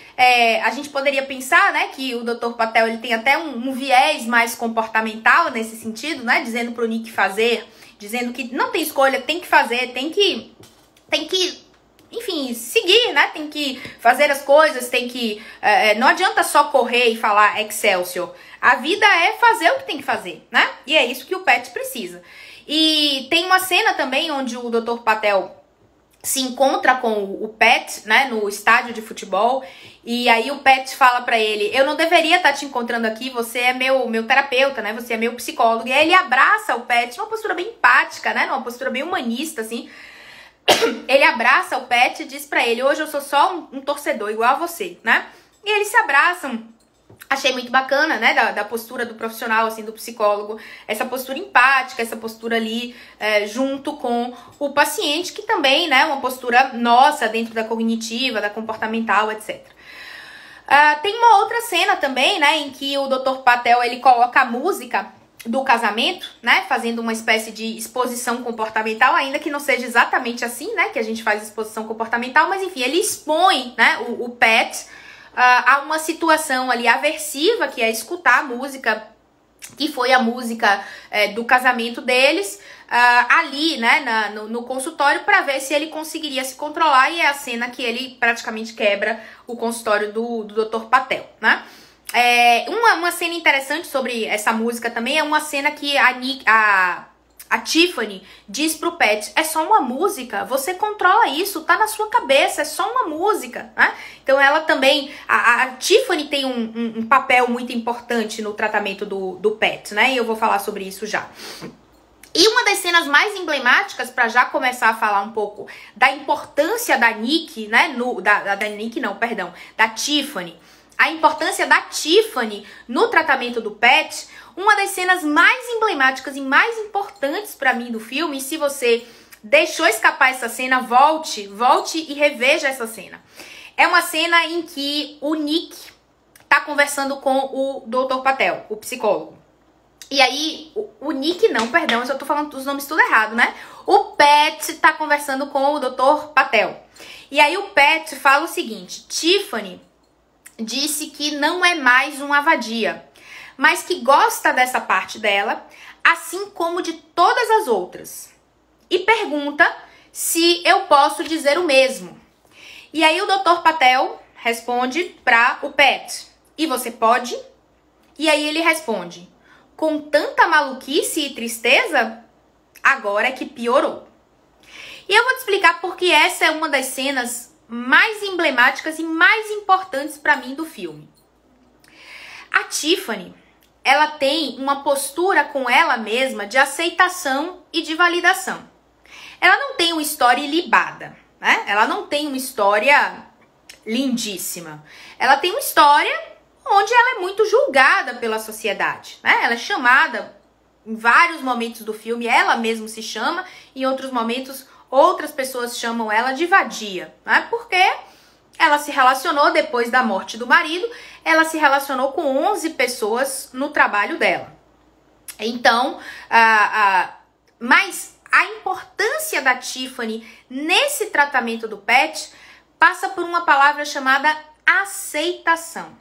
a gente poderia pensar, né, que o Dr. Patel ele tem até um viés mais comportamental nesse sentido, né? Dizendo pro Nick fazer, dizendo que não tem escolha, tem que fazer, tem que enfim, seguir, né? Tem que fazer as coisas, tem que... não adianta só correr e falar Excelsior. A vida é fazer o que tem que fazer, né? E é isso que o Pat precisa. E tem uma cena também onde o Dr. Patel se encontra com o Pat, né, no estádio de futebol, e aí o Pat fala pra ele, eu não deveria estar te encontrando aqui, você é meu terapeuta, né, você é meu psicólogo, e aí ele abraça o Pat, numa postura bem empática, né, numa postura bem humanista, assim, ele abraça o Pat e diz pra ele, hoje eu sou só um torcedor igual a você, né, e eles se abraçam. Achei muito bacana, né, da postura do profissional, assim, do psicólogo, essa postura empática, essa postura ali junto com o paciente, que também, né, uma postura nossa dentro da cognitiva, da comportamental, etc. Tem uma outra cena também, né, em que o Dr. Patel, ele coloca a música do casamento, né, fazendo uma espécie de exposição comportamental, ainda que não seja exatamente assim, né, que a gente faz exposição comportamental, mas enfim, ele expõe, né, o Pat a uma situação ali aversiva, que é escutar a música, que foi a música do casamento deles, ali, né, no consultório, para ver se ele conseguiria se controlar, e é a cena que ele praticamente quebra o consultório do Dr. Patel, né? Uma cena interessante sobre essa música também é uma cena que a Tiffany diz pro Pat, é só uma música, você controla isso, tá na sua cabeça, é só uma música, né? Então ela também, a Tiffany tem um papel muito importante no tratamento do Pat, né? E eu vou falar sobre isso já. E uma das cenas mais emblemáticas, para já começar a falar um pouco da importância da Nick, né? Da Tiffany. A importância da Tiffany no tratamento do Pat, uma das cenas mais emblemáticas e mais importantes para mim do filme, e se você deixou escapar essa cena, volte e reveja essa cena. É uma cena em que o Nick tá conversando com o Dr. Patel, o psicólogo. E aí, o Nick não, perdão, eu tô falando os nomes tudo errado, né? O Pat tá conversando com o Dr. Patel. E aí o Pat fala o seguinte, Tiffany disse que não é mais uma vadia, mas que gosta dessa parte dela, assim como de todas as outras. E pergunta se eu posso dizer o mesmo. E aí o Dr. Patel responde para o Pat, e você pode? E aí ele responde, com tanta maluquice e tristeza, agora é que piorou. E eu vou te explicar porque essa é uma das cenas mais emblemáticas e mais importantes para mim do filme. A Tiffany, ela tem uma postura com ela mesma de aceitação e de validação. Ela não tem uma história ilibada, né? Ela não tem uma história lindíssima. Ela tem uma história onde ela é muito julgada pela sociedade, né? Ela é chamada em vários momentos do filme, ela mesma se chama, em outros momentos outras pessoas chamam ela de vadia, né? Porque ela se relacionou, depois da morte do marido, ela se relacionou com 11 pessoas no trabalho dela. Então, mas a importância da Tiffany nesse tratamento do Pat passa por uma palavra chamada aceitação.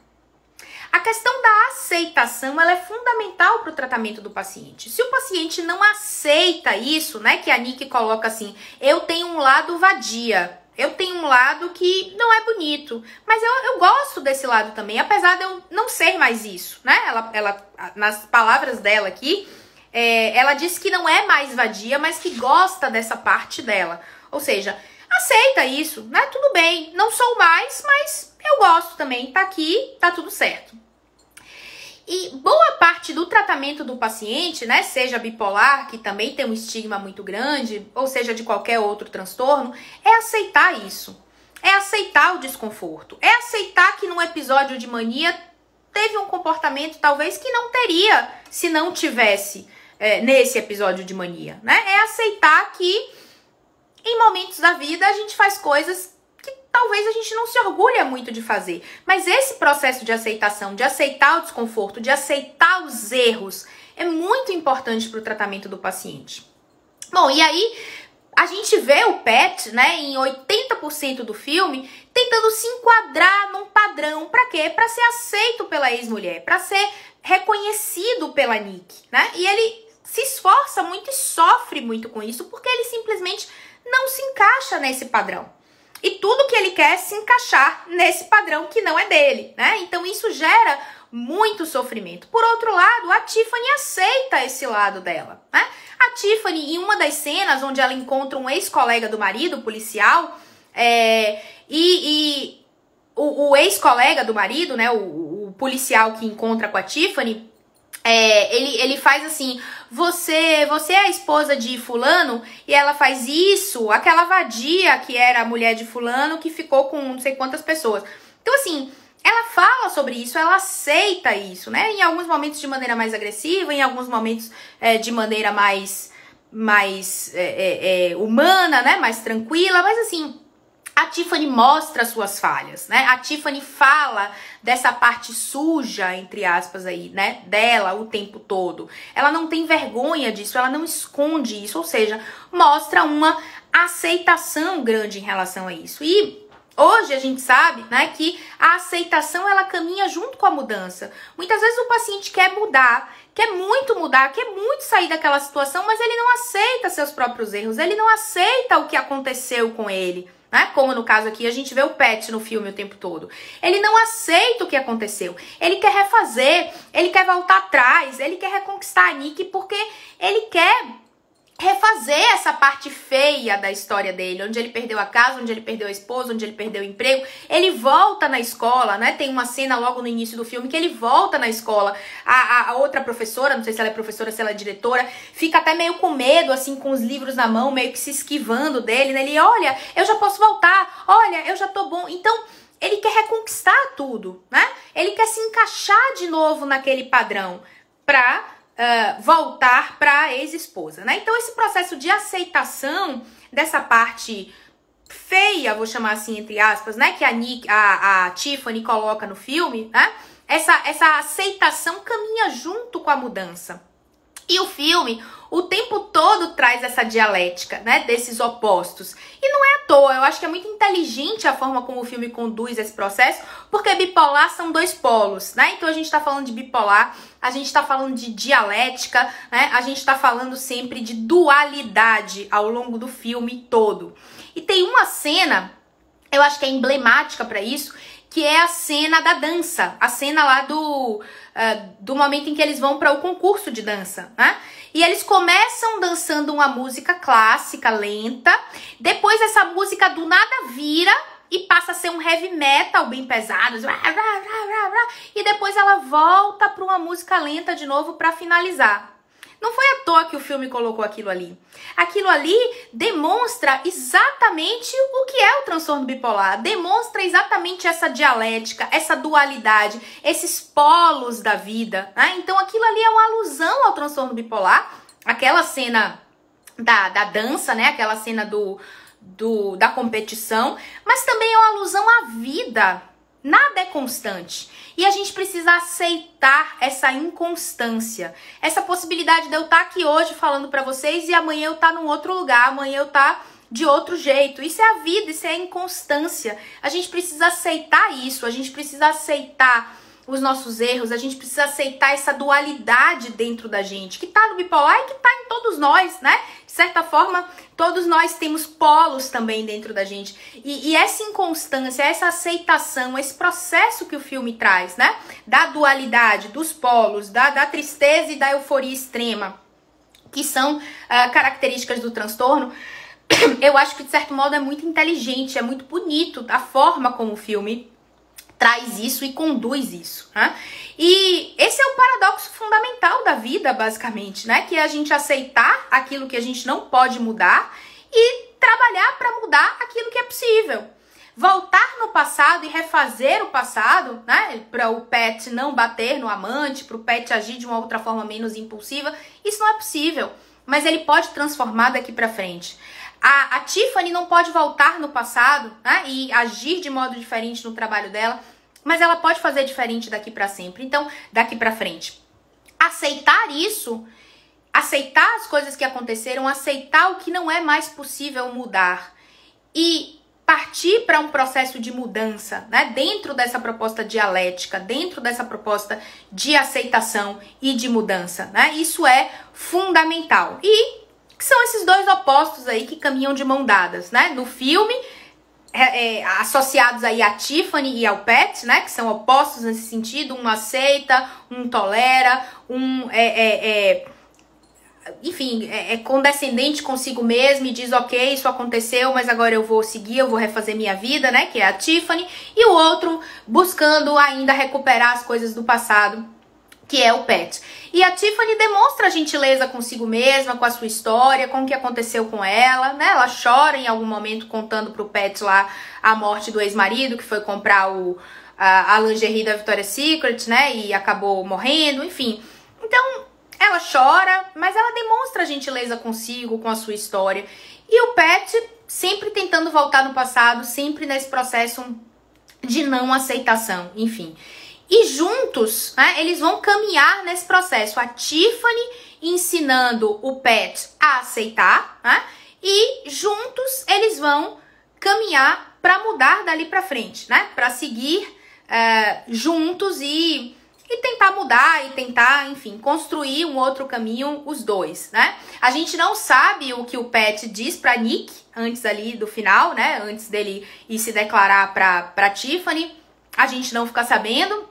A questão da aceitação, ela é fundamental para o tratamento do paciente. Se o paciente não aceita isso, né, que a Nick coloca assim, eu tenho um lado vadia, eu tenho um lado que não é bonito, mas eu gosto desse lado também, apesar de eu não ser mais isso, né? Ela nas palavras dela aqui, ela diz que não é mais vadia, mas que gosta dessa parte dela. Ou seja, aceita isso, né? Tudo bem, não sou mais, mas eu gosto também, tá aqui, tá tudo certo. E boa parte do tratamento do paciente, né, seja bipolar, que também tem um estigma muito grande, ou seja de qualquer outro transtorno, é aceitar isso. É aceitar o desconforto. É aceitar que num episódio de mania teve um comportamento talvez que não teria se não tivesse nesse episódio de mania, né? É aceitar que em momentos da vida a gente faz coisas que talvez a gente não se orgulha muito de fazer. Mas esse processo de aceitação, de aceitar o desconforto, de aceitar os erros, é muito importante para o tratamento do paciente. Bom, e aí a gente vê o Pat, né, em 80% do filme, tentando se enquadrar num padrão. Para quê? Para ser aceito pela ex-mulher, para ser reconhecido pela Nick, né? E ele se esforça muito e sofre muito com isso, porque ele simplesmente não se encaixa nesse padrão. e tudo que ele quer é se encaixar nesse padrão que não é dele, né? Então isso gera muito sofrimento. Por outro lado, a Tiffany aceita esse lado dela, né? A Tiffany, em uma das cenas onde ela encontra um ex-colega do marido, policial, o ex-colega do marido, né, o policial que encontra com a Tiffany, ele faz assim, você é a esposa de fulano, e ela faz isso, aquela vadia que era a mulher de fulano, que ficou com não sei quantas pessoas. Então assim, ela fala sobre isso, ela aceita isso, né? Em alguns momentos de maneira mais agressiva, em alguns momentos de maneira mais humana, né? Mais tranquila, mas assim, a Tiffany mostra suas falhas, né? A Tiffany fala dessa parte suja, entre aspas aí, né? Dela o tempo todo. Ela não tem vergonha disso, ela não esconde isso, ou seja, mostra uma aceitação grande em relação a isso. E hoje a gente sabe, né, que a aceitação ela caminha junto com a mudança. Muitas vezes o paciente quer mudar, quer muito sair daquela situação, mas ele não aceita seus próprios erros, ele não aceita o que aconteceu com ele, né? Como no caso aqui, a gente vê o Pat no filme o tempo todo. Ele não aceita o que aconteceu, ele quer refazer, ele quer voltar atrás, ele quer reconquistar a Nick porque ele quer refazer essa parte feia da história dele, onde ele perdeu a casa, onde ele perdeu a esposa, onde ele perdeu o emprego. Ele volta na escola, né? Tem uma cena logo no início do filme que ele volta na escola. A outra professora, não sei se ela é professora, se ela é diretora, fica até meio com medo, assim, com os livros na mão, meio que se esquivando dele, né? Ele, olha, eu já posso voltar, olha, eu já tô bom. Então, ele quer reconquistar tudo, né? Ele quer se encaixar de novo naquele padrão pra voltar para a ex-esposa, né? Então esse processo de aceitação dessa parte feia, vou chamar assim entre aspas, né? Que a Tiffany coloca no filme, né? Essa aceitação caminha junto com a mudança. E o filme o tempo todo traz essa dialética, né, desses opostos. E não é à toa, eu acho que é muito inteligente a forma como o filme conduz esse processo, porque bipolar são dois polos, né? Então a gente tá falando de bipolar, a gente tá falando de dialética, né? A gente tá falando sempre de dualidade ao longo do filme todo. E tem uma cena, eu acho que é emblemática para isso, que é a cena da dança, a cena lá do momento em que eles vão para o concurso de dança, né? E eles começam dançando uma música clássica, lenta, depois essa música do nada vira e passa a ser um heavy metal bem pesado, e depois ela volta para uma música lenta de novo para finalizar. Não foi à toa que o filme colocou aquilo ali. Aquilo ali demonstra exatamente o que é o transtorno bipolar. Demonstra exatamente essa dialética, essa dualidade, esses polos da vida, né? Então aquilo ali é uma alusão ao transtorno bipolar. Aquela cena da dança, né? Aquela cena da competição. Mas também é uma alusão à vida. Nada é constante. E a gente precisa aceitar essa inconstância. Essa possibilidade de eu estar aqui hoje falando pra vocês e amanhã eu estar num outro lugar, amanhã eu estar de outro jeito. Isso é a vida, isso é a inconstância. A gente precisa aceitar isso, a gente precisa aceitar os nossos erros, a gente precisa aceitar essa dualidade dentro da gente, que tá no bipolar e que tá em todos nós, né? De certa forma, todos nós temos polos também dentro da gente. E essa inconstância, essa aceitação, esse processo que o filme traz, né? Da dualidade, dos polos, da tristeza e da euforia extrema, que são características do transtorno, eu acho que de certo modo é muito inteligente, é muito bonito a forma como o filme traz isso e conduz isso, né? E esse é o paradoxo fundamental da vida, basicamente, né? Que é a gente aceitar aquilo que a gente não pode mudar e trabalhar para mudar aquilo que é possível. Voltar no passado e refazer o passado, né? Para o Pat não bater no amante, para o Pat agir de uma outra forma menos impulsiva, isso não é possível. Mas ele pode transformar daqui para frente. A Tiffany não pode voltar no passado, né, e agir de modo diferente no trabalho dela, mas ela pode fazer diferente daqui para sempre. Então, daqui para frente, aceitar isso, aceitar as coisas que aconteceram, aceitar o que não é mais possível mudar e partir para um processo de mudança, né, dentro dessa proposta dialética, dentro dessa proposta de aceitação e de mudança, né? Isso é fundamental. E são esses dois opostos aí que caminham de mão dadas, né? No filme, associados aí a Tiffany e ao Pat, né, que são opostos nesse sentido, um aceita, um tolera, enfim, é condescendente consigo mesmo e diz, ok, isso aconteceu, mas agora eu vou seguir, eu vou refazer minha vida, né, que é a Tiffany, e o outro buscando ainda recuperar as coisas do passado, que é o Pat. E a Tiffany demonstra gentileza consigo mesma, com a sua história, com o que aconteceu com ela, né, ela chora em algum momento contando pro Pat lá a morte do ex-marido, que foi comprar a lingerie da Victoria's Secret, né, e acabou morrendo, enfim. Então, ela chora, mas ela demonstra gentileza consigo, com a sua história. E o Pat sempre tentando voltar no passado, sempre nesse processo de não aceitação, enfim. E juntos, né, eles vão caminhar nesse processo. A Tiffany ensinando o Pat a aceitar, né, e juntos eles vão caminhar para mudar dali para frente, né, para seguir juntos e tentar mudar e tentar, enfim, construir um outro caminho, os dois, né? A gente não sabe o que o Pat diz pra Nick antes ali do final, né? Antes dele ir se declarar pra Tiffany. A gente não fica sabendo.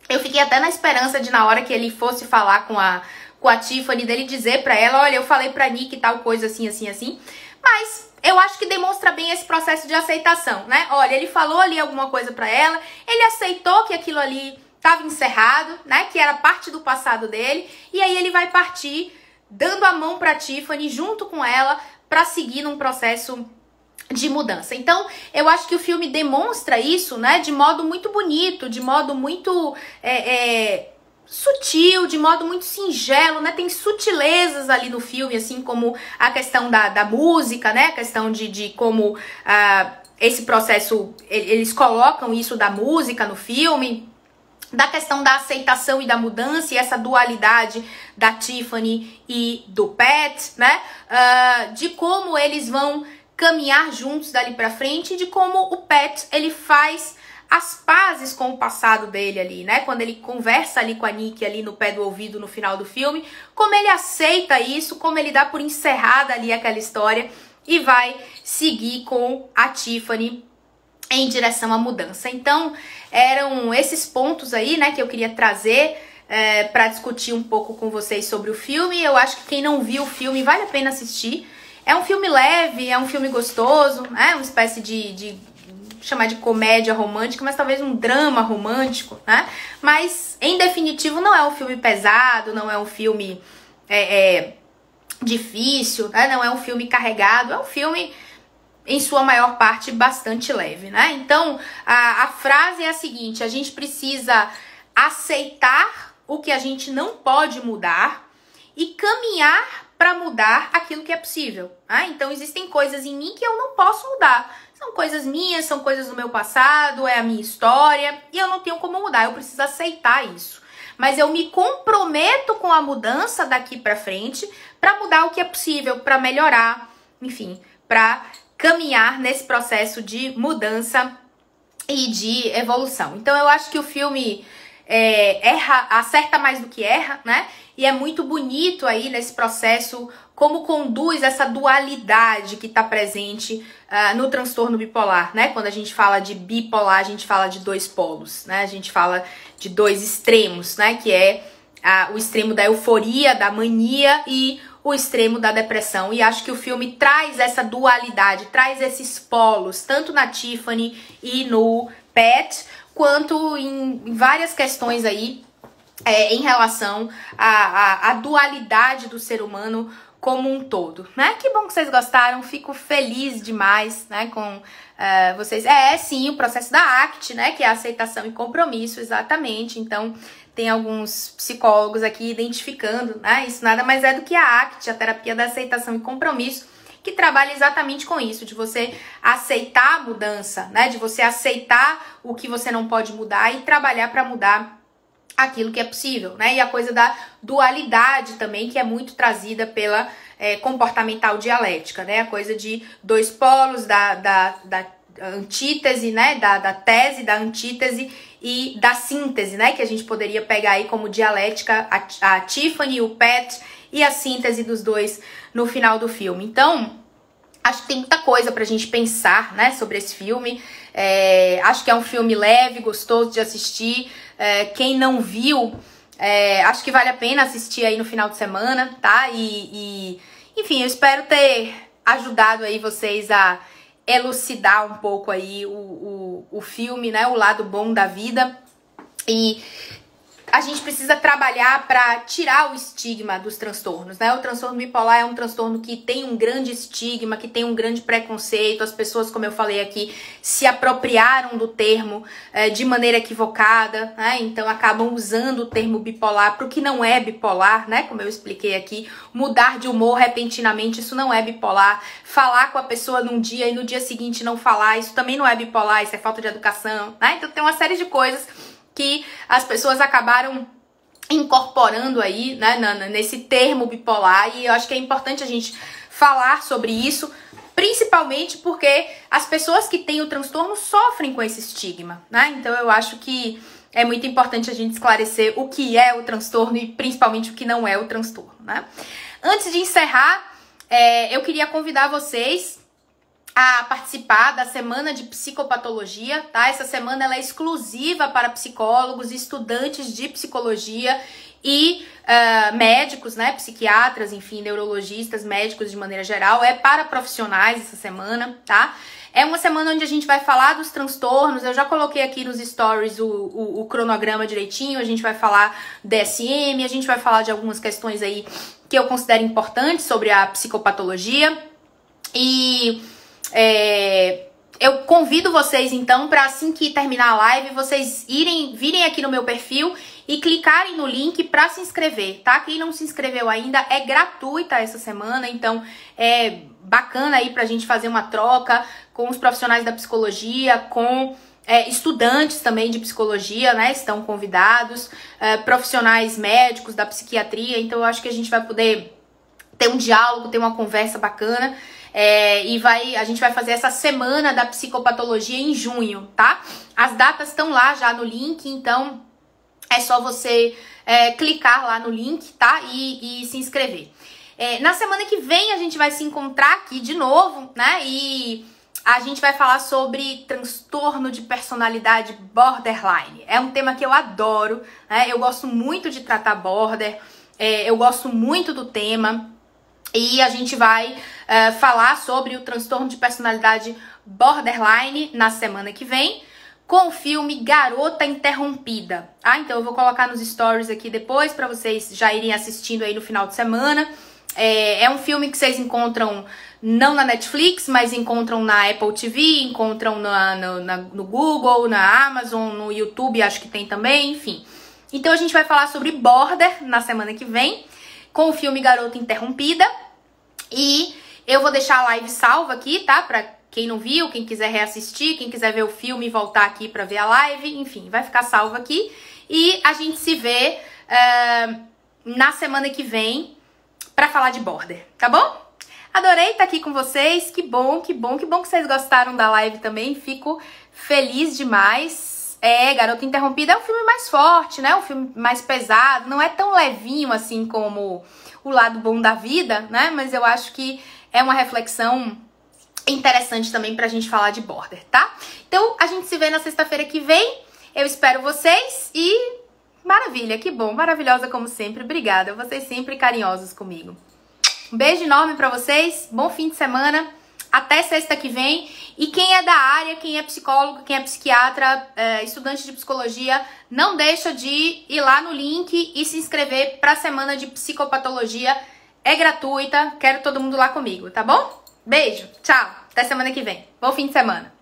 Eu fiquei até na esperança de, na hora que ele fosse falar com a Tiffany, dele dizer pra ela, olha, eu falei pra Nick tal coisa assim, assim, assim. Mas eu acho que demonstra bem esse processo de aceitação, né? Olha, ele falou ali alguma coisa pra ela, ele aceitou que aquilo ali estava encerrado, né, que era parte do passado dele, e aí ele vai partir dando a mão para Tiffany junto com ela para seguir num processo de mudança. Então, eu acho que o filme demonstra isso, né, de modo muito bonito, de modo muito sutil, de modo muito singelo, né, tem sutilezas ali no filme, assim como a questão da música, né, a questão de como esse processo, eles colocam isso da música no filme, da questão da aceitação e da mudança, e essa dualidade da Tiffany e do Pat, né? De como eles vão caminhar juntos dali pra frente, e de como o Pat, ele faz as pazes com o passado dele ali, né? Quando ele conversa ali com a Nick ali no pé do ouvido no final do filme, como ele aceita isso, como ele dá por encerrada ali aquela história e vai seguir com a Tiffany em direção à mudança. Então, eram esses pontos aí, né, que eu queria trazer para discutir um pouco com vocês sobre o filme. Eu acho que quem não viu o filme vale a pena assistir. É um filme leve, é um filme gostoso, né, uma espécie de chamar de comédia romântica, mas talvez um drama romântico, né? Mas, em definitivo, não é um filme pesado, não é um filme difícil, né? Não é um filme carregado, é um filme, em sua maior parte, bastante leve, né? Então, a frase é a seguinte: a gente precisa aceitar o que a gente não pode mudar e caminhar para mudar aquilo que é possível, né? Então, existem coisas em mim que eu não posso mudar. São coisas minhas, são coisas do meu passado, é a minha história, e eu não tenho como mudar, eu preciso aceitar isso. Mas eu me comprometo com a mudança daqui para frente para mudar o que é possível, para melhorar, enfim, para caminhar nesse processo de mudança e de evolução. Então eu acho que o filme acerta mais do que erra, né? E é muito bonito aí nesse processo como conduz essa dualidade que está presente no transtorno bipolar, né? Quando a gente fala de bipolar, a gente fala de dois polos, né? A gente fala de dois extremos, né? Que é o extremo da euforia, da mania e o extremo da depressão. E acho que o filme traz essa dualidade, traz esses polos, tanto na Tiffany e no Pat, quanto em várias questões aí em relação à dualidade do ser humano como um todo, né? Que bom que vocês gostaram, fico feliz demais, né, com vocês. Sim, o processo da ACT, né, que é aceitação e compromisso, exatamente. Então, tem alguns psicólogos aqui identificando, né, isso nada mais é do que a ACT, a terapia da aceitação e compromisso, que trabalha exatamente com isso, de você aceitar a mudança, né, de você aceitar o que você não pode mudar e trabalhar para mudar aquilo que é possível, né? E a coisa da dualidade também, que é muito trazida pela comportamental dialética, né? A coisa de dois polos, da antítese, né? Da tese, da antítese e da síntese, né? Que a gente poderia pegar aí como dialética a Tiffany, o Pat e a síntese dos dois no final do filme. Então, Acho que tem muita coisa pra gente pensar, né, sobre esse filme. Acho que é um filme leve, gostoso de assistir. Quem não viu, acho que vale a pena assistir aí no final de semana, tá? Enfim, eu espero ter ajudado aí vocês a elucidar um pouco aí o filme, né, o lado bom da vida. E a gente precisa trabalhar para tirar o estigma dos transtornos, né? O transtorno bipolar é um transtorno que tem um grande estigma, que tem um grande preconceito. As pessoas, como eu falei aqui, se apropriaram do termo de maneira equivocada, né? Então acabam usando o termo bipolar para o que não é bipolar, né? Como eu expliquei aqui, mudar de humor repentinamente, isso não é bipolar. Falar com a pessoa num dia e no dia seguinte não falar, isso também não é bipolar, isso é falta de educação, né? Então tem uma série de coisas que as pessoas acabaram incorporando aí, né, nesse termo bipolar, e eu acho que é importante a gente falar sobre isso, principalmente porque as pessoas que têm o transtorno sofrem com esse estigma, né? Então eu acho que é muito importante a gente esclarecer o que é o transtorno e principalmente o que não é o transtorno, né? Antes de encerrar, eu queria convidar vocês a participar da semana de psicopatologia, tá? Essa semana ela é exclusiva para psicólogos, estudantes de psicologia e médicos, né? Psiquiatras, enfim, neurologistas, médicos de maneira geral. É para profissionais essa semana, tá? É uma semana onde a gente vai falar dos transtornos. Eu já coloquei aqui nos stories o cronograma direitinho. A gente vai falar DSM, a gente vai falar de algumas questões aí que eu considero importantes sobre a psicopatologia. E eu convido vocês então para assim que terminar a live, vocês virem aqui no meu perfil e clicarem no link para se inscrever, tá? Quem não se inscreveu ainda, é gratuita essa semana, então é bacana aí pra gente fazer uma troca com os profissionais da psicologia, com estudantes também de psicologia, né? Estão convidados, profissionais médicos da psiquiatria, então eu acho que a gente vai poder ter um diálogo, ter uma conversa bacana. A gente vai fazer essa semana da psicopatologia em junho, tá? As datas estão lá já no link, então é só você clicar lá no link, tá? E se inscrever. Na semana que vem a gente vai se encontrar aqui de novo, né? E a gente vai falar sobre transtorno de personalidade borderline. É um tema que eu adoro, né? Eu gosto muito de tratar border, eu gosto muito do tema. E a gente vai falar sobre o transtorno de personalidade borderline na semana que vem, com o filme Garota Interrompida. Então eu vou colocar nos stories aqui depois para vocês já irem assistindo aí no final de semana. É um filme que vocês encontram não na Netflix, mas encontram na Apple TV, encontram no Google, na Amazon, no YouTube, acho que tem também, enfim. Então a gente vai falar sobre border na semana que vem, com o filme Garota Interrompida. E eu vou deixar a live salva aqui, tá? Pra quem não viu, quem quiser reassistir, quem quiser ver o filme e voltar aqui pra ver a live. Enfim, vai ficar salvo aqui. E a gente se vê na semana que vem pra falar de border, tá bom? Adorei estar aqui com vocês. Que bom que vocês gostaram da live também. Fico feliz demais. Garota Interrompida é um filme mais forte, né? Um filme mais pesado. Não é tão levinho assim como o lado bom da vida, né? Mas eu acho que é uma reflexão interessante também pra gente falar de border, tá? Então, a gente se vê na sexta-feira que vem. Eu espero vocês e maravilha, que bom, maravilhosa como sempre. Obrigada, vocês sempre carinhosos comigo. Um beijo enorme pra vocês, bom fim de semana. Até sexta que vem. E quem é da área, quem é psicólogo, quem é psiquiatra, estudante de psicologia, não deixa de ir lá no link e se inscrever para a semana de psicopatologia. É gratuita, quero todo mundo lá comigo, tá bom? Beijo, tchau, até semana que vem. Bom fim de semana.